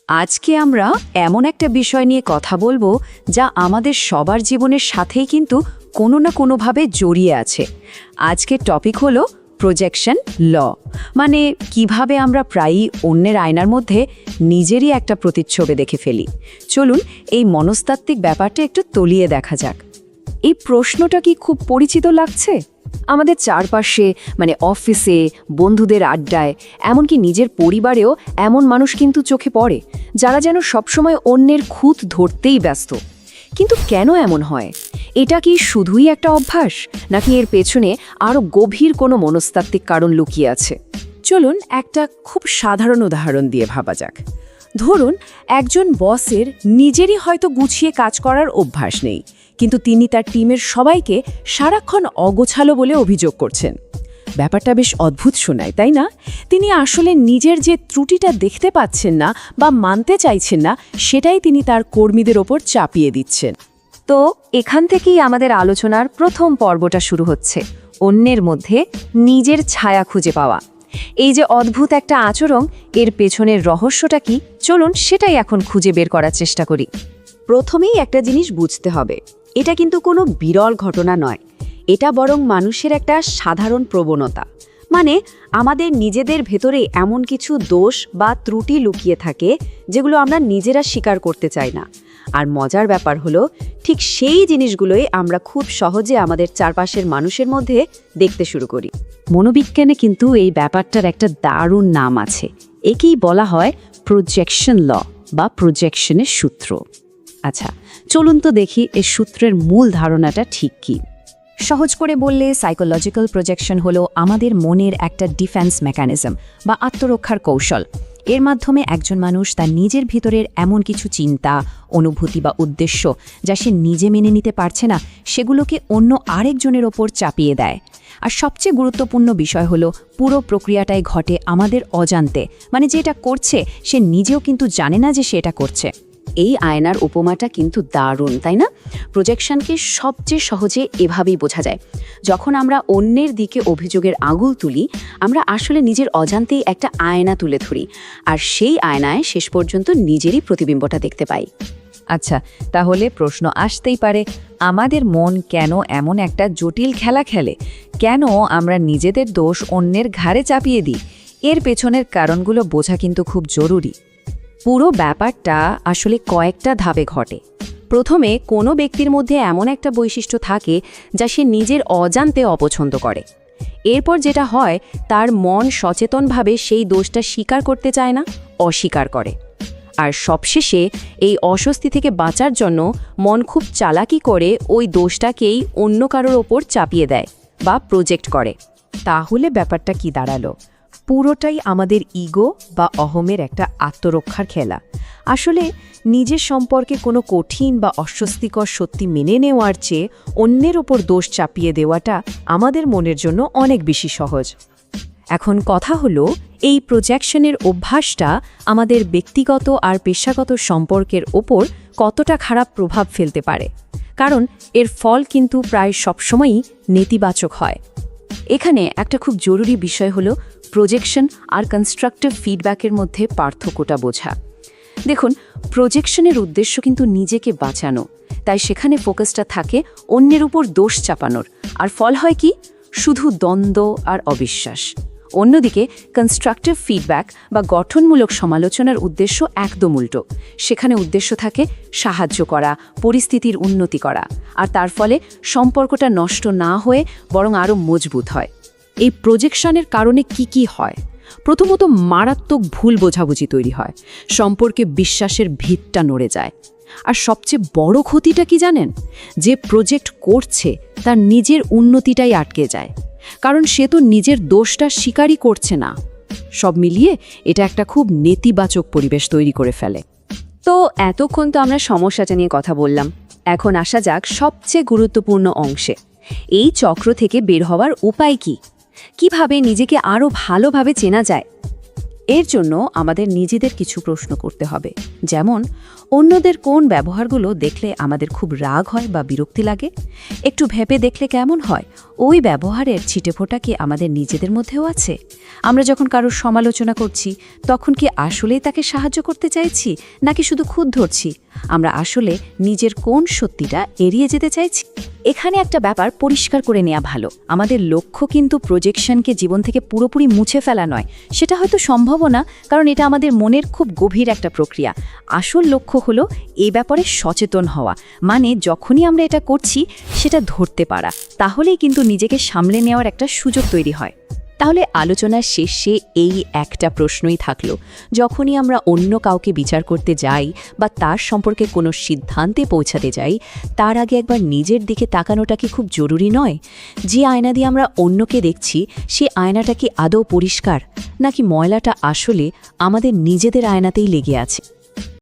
আজকে আমরা এমন একটা বিষয় নিয়ে কথা বলবো যা আমাদের সবার জীবনের সাথেই কিন্তু কোনো না কোনোভাবে জড়িয়ে আছে। আজকের টপিক হলো প্রজেকশন ল, মানে কিভাবে আমরা প্রায়ই অন্যের আয়নার মধ্যে নিজেরই একটা প্রতিচ্ছবি দেখে ফেলি। চলুন এই মনস্তাত্ত্বিক ব্যাপারটা একটু তলিয়ে দেখা যাক। এই প্রশ্নটা কি খুব পরিচিত লাগছে? আমাদের চারপাশে, মানে অফিসে, বন্ধুদের আড্ডায়, এমনকি নিজের পরিবারেও এমন মানুষ কিন্তু চোখে পড়ে যারা যেন সবসময় অন্যের খুঁত ধরতেই ব্যস্ত। কিন্তু কেন এমন হয়? এটা কি শুধুই একটা অভ্যাস, নাকি এর পেছনে আরও গভীর কোনো মনস্তাত্ত্বিক কারণ লুকিয়ে আছে? চলুন একটা খুব সাধারণ উদাহরণ দিয়ে ভাবা যাক। ধরুন একজন বসের নিজেরই হয়তো গুছিয়ে কাজ করার অভ্যাস নেই, কিন্তু তিনি তার টিমের সবাইকে সারাক্ষণ অগোছালো বলে অভিযোগ করছেন। ব্যাপারটা বেশ অদ্ভুত শোনায়, তাই না? তিনি আসলে নিজের যে ত্রুটিটা দেখতে পাচ্ছেন না বা মানতে চাইছেন না, সেটাই তিনি তার কর্মীদের ওপর চাপিয়ে দিচ্ছেন। তো এখান থেকেই আমাদের আলোচনার প্রথম পর্বটা শুরু হচ্ছে, অন্যের মধ্যে নিজের ছায়া খুঁজে পাওয়া। এই যে অদ্ভুত একটা আচরণ, এর পেছনের রহস্যটা কি? চলুন সেটাই এখন খুঁজে বের করার চেষ্টা করি। প্রথমেই একটা জিনিস বুঝতে হবে, এটা কিন্তু কোনো বিরল ঘটনা নয়, এটা বরং মানুষের একটা সাধারণ প্রবণতা। মানে আমাদের নিজেদের ভেতরে এমন কিছু দোষ বা ত্রুটি লুকিয়ে থাকে যেগুলো আমরা নিজেরা স্বীকার করতে চাই না। আর মজার ব্যাপার হলো, ঠিক সেই জিনিসগুলোই আমরা খুব সহজে আমাদের চারপাশের মানুষের মধ্যে দেখতে শুরু করি। মনোবিজ্ঞানে কিন্তু এই ব্যাপারটার একটা দারুণ নাম আছে, একেই বলা হয় প্রজেকশন ল বা প্রজেকশনের সূত্র। আচ্ছা, চলুন তো দেখি এই সূত্রের মূল ধারণাটা ঠিক কী। সহজ করে বললে, সাইকোলজিক্যাল প্রজেকশন হলো আমাদের মনের একটা ডিফেন্স মেকানিজম বা আত্মরক্ষার কৌশল। এর মাধ্যমে একজন মানুষ তার নিজের ভিতরের এমন কিছু চিন্তা, অনুভূতি বা উদ্দেশ্য যা সে নিজে মেনে নিতে পারছে না, সেগুলোকে অন্য আরেকজনের ওপর চাপিয়ে দেয়। আর সবচেয়ে গুরুত্বপূর্ণ বিষয় হলো, পুরো প্রক্রিয়াটাই ঘটে আমাদের অজান্তে, মানে যে এটা করছে সে নিজেও কিন্তু জানে না যে সে এটা করছে। এই আয়নার উপমাটা কিন্তু দারুণ, তাই না? প্রজেকশনকে সবচেয়ে সহজে এভাবেই বোঝা যায়। যখন আমরা অন্যের দিকে অভিযোগের আঙুল তুলি, আমরা আসলে নিজের অজান্তেই একটা আয়না তুলে ধরি, আর সেই আয়নায় শেষ পর্যন্ত নিজেরই প্রতিবিম্বটা দেখতে পাই। আচ্ছা, তাহলে প্রশ্ন আসতেই পারে, আমাদের মন কেন এমন একটা জটিল খেলা খেলে? কেন আমরা নিজেদের দোষ অন্যের ঘাড়ে চাপিয়ে দিই? এর পেছনের কারণগুলো বোঝা কিন্তু খুব জরুরি। পুরো ব্যাপারটা আসলে কয়েকটা ধাপে ঘটে। প্রথমে কোনো ব্যক্তির মধ্যে এমন একটা বৈশিষ্ট্য থাকে যা সে নিজের অজান্তে অপছন্দ করে। এরপর যেটা হয়, তার মন সচেতনভাবে সেই দোষটা স্বীকার করতে চায় না, অস্বীকার করে। আর সবশেষে এই অস্বস্তি থেকে বাঁচার জন্য মন খুব চালাকি করে ওই দোষটাকেই অন্য কারোর ওপর চাপিয়ে দেয় বা প্রজেক্ট করে। তাহলে ব্যাপারটা কি দাঁড়ালো? পুরোটাই আমাদের ইগো বা অহমের একটা আত্মরক্ষার খেলা। আসলে নিজের সম্পর্কে কোনো কঠিন বা অস্বস্তিকর সত্যি মেনে নেওয়ার চেয়ে অন্যের ওপর দোষ চাপিয়ে দেওয়াটা আমাদের মনের জন্য অনেক বেশি সহজ। এখন কথা হলো, এই প্রজেকশনের অভ্যাসটা আমাদের ব্যক্তিগত আর পেশাগত সম্পর্কের ওপর কতটা খারাপ প্রভাব ফেলতে পারে, কারণ এর ফল কিন্তু প্রায় সবসময়ই নেতিবাচক হয়। এখানে একটা খুব জরুরি বিষয় হলো প্রজেকশন আর কনস্ট্রাকটিভ ফিডব্যাকের মধ্যে পার্থক্যটা বোঝা। দেখুন, প্রজেকশনের উদ্দেশ্য কিন্তু নিজেকে বাঁচানো, তাই সেখানে ফোকাসটা থাকে অন্যের উপর দোষ চাপানোর, আর ফল হয় কি? শুধু দ্বন্দ্ব আর অবিশ্বাস। অন্যদিকে কনস্ট্রাকটিভ ফিডব্যাক বা গঠনমূলক সমালোচনার উদ্দেশ্য একদম উল্টো। সেখানে উদ্দেশ্য থাকে সাহায্য করা, পরিস্থিতির উন্নতি করা, আর তার ফলে সম্পর্কটা নষ্ট না হয়ে বরং আরও মজবুত হয়। এই প্রজেকশনের কারণে কি হয়? প্রথমত, মারাত্মক ভুল বোঝাবুঝি তৈরি হয়, সম্পর্কে বিশ্বাসের ভিতটা নড়ে যায়। আর সবচেয়ে বড় ক্ষতিটা কি জানেন? যে প্রজেক্ট করছে তার নিজের উন্নতিটাই আটকে যায়, কারণ সে তো নিজের দোষটা স্বীকারই করছে না। সব মিলিয়ে এটা একটা খুব নেতিবাচক পরিবেশ তৈরি করে ফেলে। তো এতক্ষণ তো আমরা সমস্যাটা নিয়ে কথা বললাম, এখন আসা যাক সবচেয়ে গুরুত্বপূর্ণ অংশে। এই চক্র থেকে বের হওয়ার উপায় কি? কিভাবে নিজেকে আরও ভালোভাবে চেনা যায়? এর জন্য আমাদের নিজেদের কিছু প্রশ্ন করতে হবে, যেমন অন্যদের কোন ব্যবহারগুলো দেখলে আমাদের খুব রাগ হয় বা বিরক্তি লাগে। একটু ভেবে দেখলে কেমন হয় ওই ব্যবহারের ছিটেফোঁটা কি আমাদের নিজেদের মধ্যেও আছে। আমরা যখন কারোর সমালোচনা করছি তখন কি আসলেই তাকে সাহায্য করতে চাইছি নাকি শুধু খুঁত ধরছি। আমরা আসলে নিজের কোন সত্যিটা এড়িয়ে যেতে চাইছি। এখানে একটা ব্যাপার পরিষ্কার করে নেওয়া ভালো, আমাদের লক্ষ্য কিন্তু প্রজেকশনকে জীবন থেকে পুরোপুরি মুছে ফেলা নয়। সেটা হয়তো সম্ভবও না, কারণ এটা আমাদের মনের খুব গভীর একটা প্রক্রিয়া। আসল লক্ষ্য হলো এই ব্যাপারে সচেতন হওয়া, মানে যখনই আমরা এটা করছি সেটা ধরতে পারা, তাহলেই কিন্তু নিজেকে সামলে নেওয়ার একটা সুযোগ তৈরি হয়। তাহলে আলোচনার শেষে এই একটা প্রশ্নই থাকলো, যখনই আমরা অন্য কাউকে বিচার করতে যাই বা তার সম্পর্কে কোনো সিদ্ধান্তে পৌঁছাতে যাই, তার আগে একবার নিজের দিকে তাকানোটা কি খুব জরুরি নয়? যে আয়না দিয়ে আমরা অন্যকে দেখছি সে আয়নাটা কি আদৌ পরিষ্কার, নাকি ময়লাটা আসলে আমাদের নিজেদের আয়নাতেই লেগে আছে?